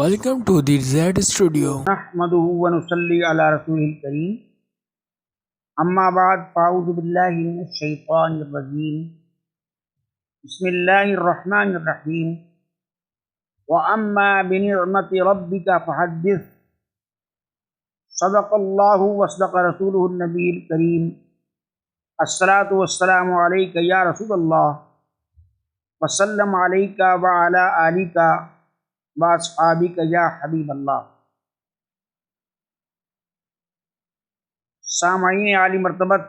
Welcome to the Z Studio. نحمده ونصلي على رسوله الكريم اما بعد فاعوذ بالله من الشيطان الرجيم بسم الله الرحمن الرحيم واما بنعمة ربك فحدث صدق الله وصدق رسوله النبي الكريم الصلاة والسلام عليك يا رسول الله وسلم عليك وعلى آلك واصحابك یا حبیب اللہ۔ سامعین عالی مرتبت،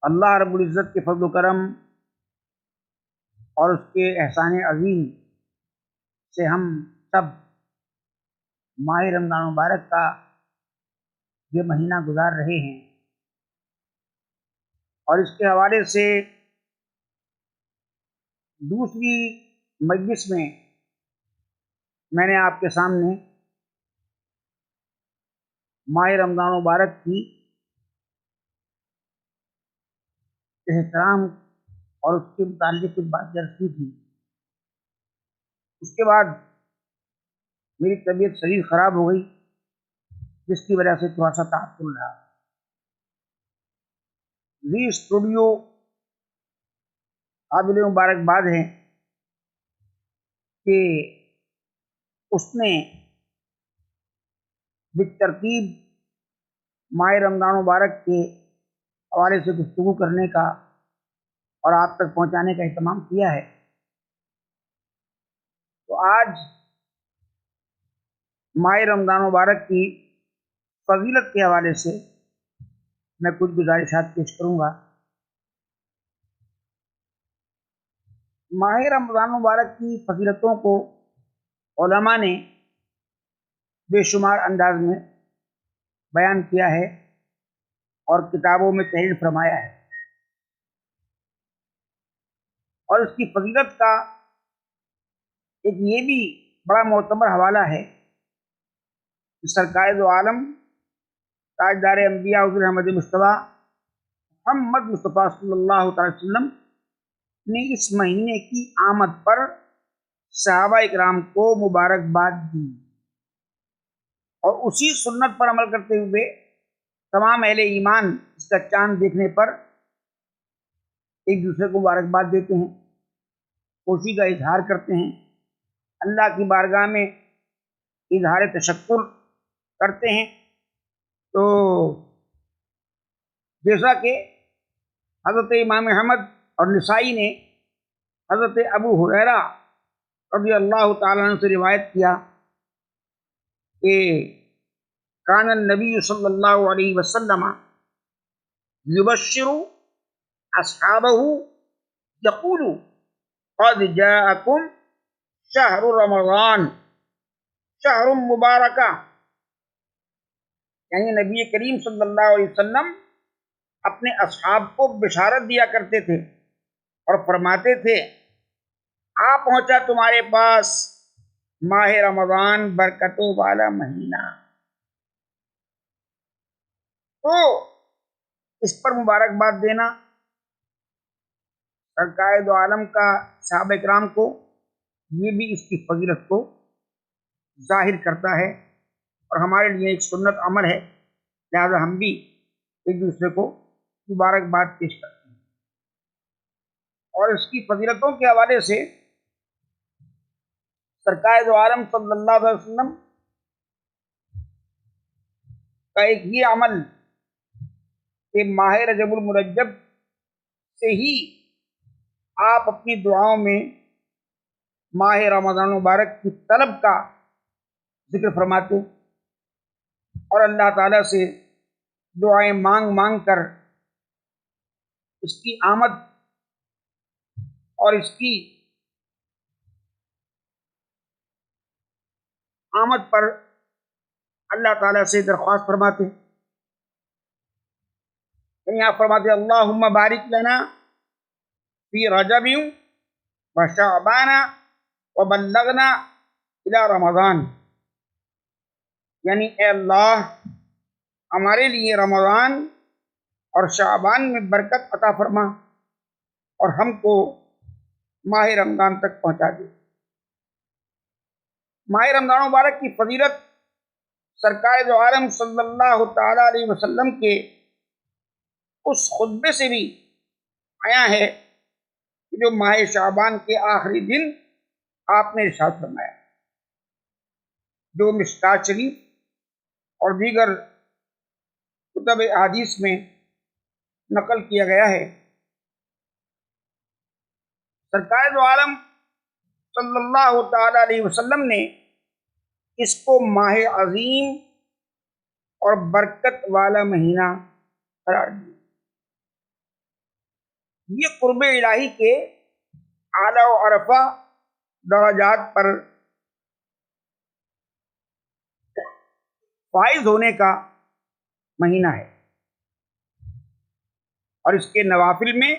اللہ رب العزت کے فضل و کرم اور اس کے احسان عظیم سے ہم سب ماہ رمضان مبارک کا یہ مہینہ گزار رہے ہیں، اور اس کے حوالے سے دوسری مجلس میں نے آپ کے سامنے ماہ رمضان مبارک کی احترام اور اس کے متعلق کچھ بات درج کی تھی۔ اس کے بعد میری طبیعت شدید خراب ہو گئی، جس کی وجہ سے تھوڑا سا تعطل رہا۔ زی اسٹوڈیو قابل مبارکباد ہے کہ اس نے بالترتیب ماہ رمضان مبارک کے حوالے سے گفتگو کرنے کا اور آپ تک پہنچانے کا اہتمام کیا ہے۔ تو آج ماہ رمضان مبارک کی فضیلت کے حوالے سے میں کچھ گزارشات پیش کروں گا۔ ماہ رمضان مبارک کی فضیلتوں کو علماء نے بے شمار انداز میں بیان کیا ہے اور کتابوں میں تحریر فرمایا ہے، اور اس کی فضیلت کا ایک یہ بھی بڑا معتبر حوالہ ہے کہ سرکار دو عالم تاجدار انبیاء حضور احمد مصطفیٰ محمد مصطفیٰ صلی اللہ تعالی وسلم نے اس مہینے کی آمد پر صحابہ اکرام کو مبارکباد دی، اور اسی سنت پر عمل کرتے ہوئے تمام اہل ایمان اس کا چاند دیکھنے پر ایک دوسرے کو مبارکباد دیتے ہیں، خوشی کا اظہار کرتے ہیں، اللہ کی بارگاہ میں اظہار تشکر کرتے ہیں۔ تو جیسا کہ حضرت امام احمد اور نسائی نے حضرت ابو ہریرہ رضی اللہ تعالیٰ عنہ سے روایت کیا کہ کان النبی صلی اللہ علیہ وسلم یبشر اصحابہ یقول قد جاءکم شہر رمضان شہر مبارکہ، یعنی نبی کریم صلی اللہ علیہ وسلم اپنے اصحاب کو بشارت دیا کرتے تھے اور فرماتے تھے آ پہنچا تمہارے پاس ماہ رمضان برکتوں والا مہینہ۔ تو اس پر مبارکباد دینا سرکار دو عالم کا صحابہ اکرام کو، یہ بھی اس کی فضیلت کو ظاہر کرتا ہے، اور ہمارے لیے ایک سنت عمل ہے، لہذا ہم بھی ایک دوسرے کو مبارکباد پیش کرتے ہیں۔ اور اس کی فضیلتوں کے حوالے سے سرکار دو عالم صلی اللہ علیہ وسلم کا ایک یہ عمل کہ ماہ رجب المرجب سے ہی آپ اپنی دعاؤں میں ماہ رمضان مبارک کی طلب کا ذکر فرماتے اور اللہ تعالیٰ سے دعائیں مانگ مانگ کر اس کی آمد اور اس کی آمد پر اللہ تعالیٰ سے درخواست فرماتے، یعنی آپ فرماتے اللہم بارک لنا فی رجب و شعبان و بلغنا الی رمضان، یعنی اے اللہ ہمارے لیے رمضان اور شعبان میں برکت عطا فرما اور ہم کو ماہ رمضان تک پہنچا دے۔ ماہ رمضان مبارک کی فضیلت سرکار دو عالم صلی اللہ تعالیٰ علیہ وسلم کے اس خطبے سے بھی آیا ہے کہ جو ماہ شعبان کے آخری دن آپ نے ارشاد فرمایا، جو مشکات شریف اور دیگر کتب احادیث میں نقل کیا گیا ہے۔ سرکار دو عالم صلی اللہ تعالیٰ علیہ وسلم نے اس کو ماہ عظیم اور برکت والا مہینہ قرار دیا۔ یہ قرب الہی کے اعلیٰ و عرفہ درجات پر فائز ہونے کا مہینہ ہے، اور اس کے نوافل میں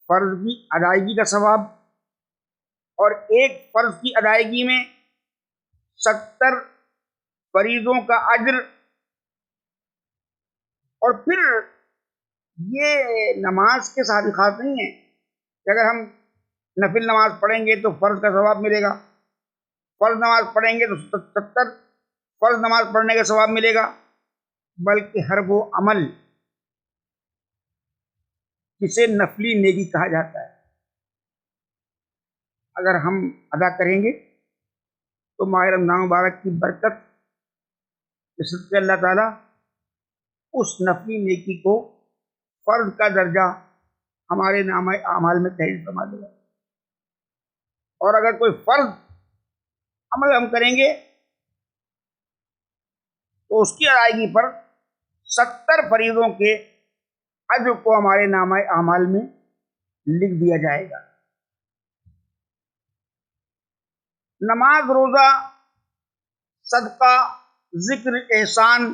فرض کی ادائیگی کا ثواب، اور ایک فرض کی ادائیگی میں 70 فریضوں کا اجر، اور پھر یہ نماز کے ساتھ خاص نہیں ہے کہ اگر ہم نفل نماز پڑھیں گے تو فرض کا ثواب ملے گا، فرض نماز پڑھیں گے تو 70 فرض نماز پڑھنے کا ثواب ملے گا، بلکہ ہر وہ عمل جسے نفلی نیکی کہا جاتا ہے اگر ہم ادا کریں گے تو ماہ رمضان مبارک کی برکت کے صدقے اللہ تعالیٰ اس نفلی نیکی کو فرض کا درجہ ہمارے نامہ اعمال میں تحریر فرما دے گا۔ اور اگر کوئی فرض عمل ہم کریں گے تو اس کی ادائیگی پر 70 فریضوں کے اجر کو ہمارے نامہ اعمال میں لکھ دیا جائے گا۔ نماز، روزہ، صدقہ، ذکر، احسان،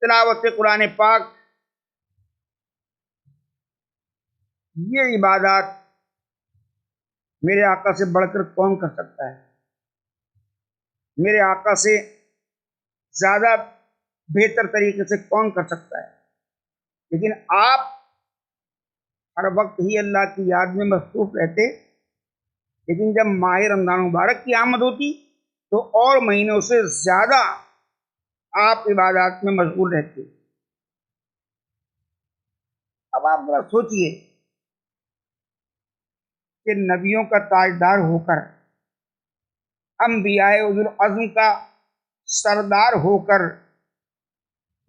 تلاوت قرآن پاک، یہ عبادات میرے آقا سے بڑھ کر کون کر سکتا ہے؟ میرے آقا سے زیادہ بہتر طریقے سے کون کر سکتا ہے؟ لیکن آپ ہر وقت ہی اللہ کی یاد میں مصروف رہتے، لیکن جب ماہ رمضان مبارک کی آمد ہوتی تو اور مہینوں سے زیادہ آپ عبادات میں مشغول رہتے۔ اب آپ ذرا سوچئے کہ نبیوں کا تاجدار ہو کر، انبیاء اولو العزم کا سردار ہو کر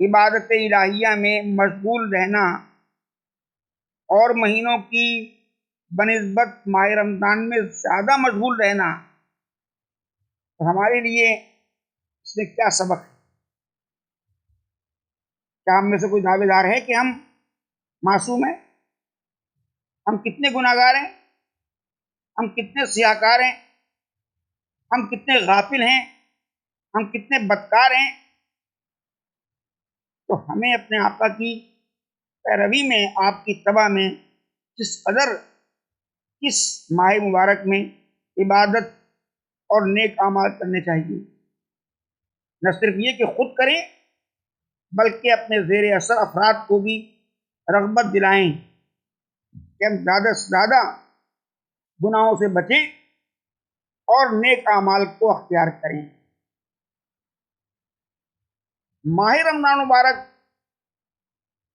عبادت الہیہ میں مشغول رہنا اور مہینوں کی بنسبت ماہ رمضان میں زیادہ مشغول رہنا، تو ہمارے لیے اس میں کیا سبق ہے؟ کیا ہم میں سے کوئی دعوے دار ہے کہ ہم معصوم ہیں؟ ہم کتنے گناہ گار ہیں، ہم کتنے سیاہکار ہیں، ہم کتنے غافل ہیں، ہم کتنے بدکار ہیں؟ تو ہمیں اپنے آقا کی پیروی میں، آپ کی اتباع میں کس قدر کس ماہ مبارک میں عبادت اور نیک اعمال کرنے چاہیے۔ نہ صرف یہ کہ خود کریں بلکہ اپنے زیر اثر افراد کو بھی رغبت دلائیں کہ ہم زیادہ سے زیادہ گناہوں سے بچیں اور نیک اعمال کو اختیار کریں۔ ماہ رمضان مبارک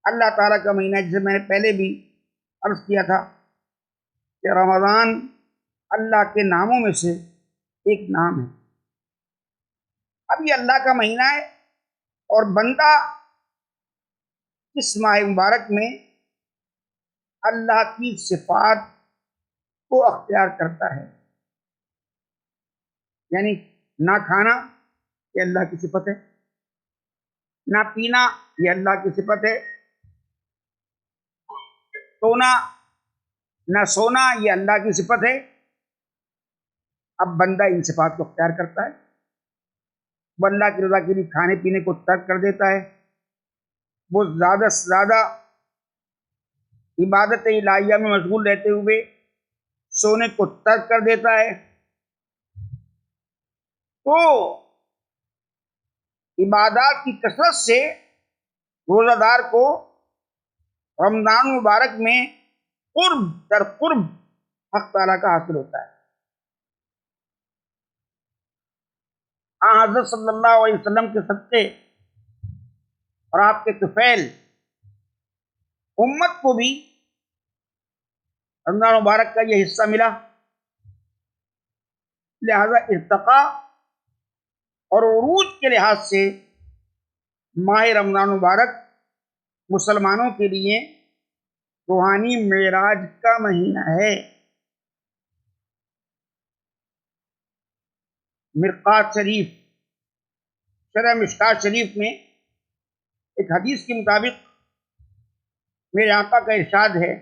اللہ تعالیٰ کا مہینہ ہے، جسے میں نے پہلے بھی عرض کیا تھا کہ رمضان اللہ کے ناموں میں سے ایک نام ہے۔ اب یہ اللہ کا مہینہ ہے اور بندہ اس ماہ مبارک میں اللہ کی صفات کو اختیار کرتا ہے، یعنی نہ کھانا یہ اللہ کی صفت ہے، نہ پینا یہ اللہ کی صفت ہے، سونا نہ سونا یہ اللہ کی صفت ہے۔ اب بندہ ان صفات کو اختیار کرتا ہے، وہ اللہ کی رضا کے لیے کھانے پینے کو ترک کر دیتا ہے، وہ زیادہ سے زیادہ عبادت الہیہ میں مشغول رہتے ہوئے سونے کو ترک کر دیتا ہے۔ تو عبادات کی کثرت سے روزہ دار کو رمضان مبارک میں قرب در قرب حق تعالیٰ کا حاصل ہوتا ہے۔ حضرت صلی اللہ علیہ وسلم کے صدقے اور آپ کے طفیل امت کو بھی رمضان مبارک کا یہ حصہ ملا، لہذا ارتقاء اور عروج کے لحاظ سے ماہ رمضان مبارک مسلمانوں کے لیے روحانی معراج کا مہینہ ہے۔ مرقات شریف، شرح مشکات شریف میں ایک حدیث کے مطابق میرے آقا کا ارشاد ہے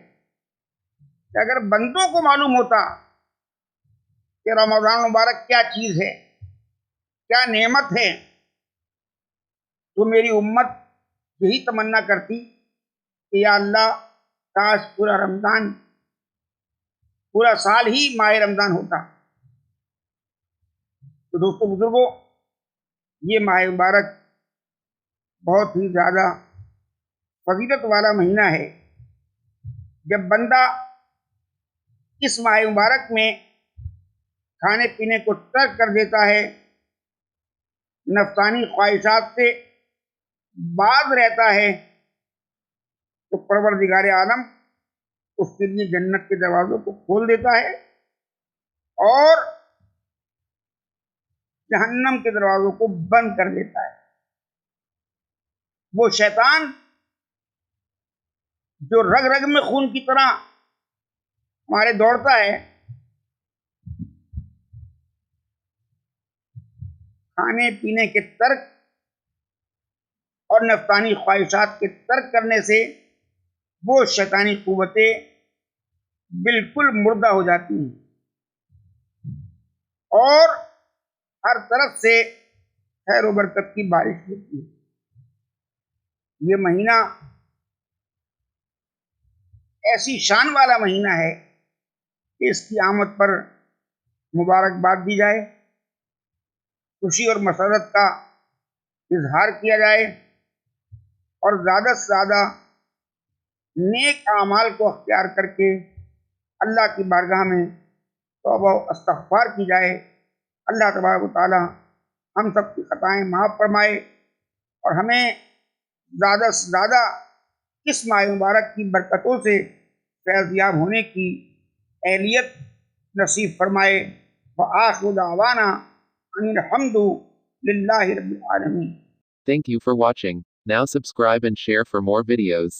کہ اگر بندوں کو معلوم ہوتا کہ رمضان مبارک کیا چیز ہے، کیا نعمت ہے، تو میری امت یہی تمنا کرتی کہ یا اللہ کاش پورا رمضان، پورا سال ہی ماہ رمضان ہوتا۔ تو دوستو بزرگوں، یہ ماہ مبارک بہت ہی زیادہ فضیلت والا مہینہ ہے۔ جب بندہ اس ماہ مبارک میں کھانے پینے کو ترک کر دیتا ہے، نفسانی خواہشات سے باز رہتا ہے، تو پروردگار عالم اس کے لیے جنت کے دروازوں کو کھول دیتا ہے اور جہنم کے دروازوں کو بند کر دیتا ہے۔ وہ شیطان جو رگ رگ میں خون کی طرح ہمارے دوڑتا ہے، کھانے پینے کے ترک اور نفسانی خواہشات کے ترک کرنے سے وہ شیطانی قوتیں بالکل مردہ ہو جاتی ہیں اور ہر طرف سے خیر و برکت کی بارش ہوتی ہے۔ یہ مہینہ ایسی شان والا مہینہ ہے کہ اس کی آمد پر مبارکباد دی جائے، خوشی اور مسرت کا اظہار کیا جائے اور زیادہ سے زیادہ نیک اعمال کو اختیار کر کے اللہ کی بارگاہ میں توبہ و استغفار کی جائے۔ اللہ تبارک و تعالی ہم سب کی خطائیں معاف فرمائے اور ہمیں زیادہ سے زیادہ اس ماہ مبارک کی برکتوں سے فیض یاب ہونے کی اہلیت نصیب فرمائے۔ وآخر دعوانا ان الحمد للہ رب العالمین۔ Thank you for watching. Now subscribe and share for more videos.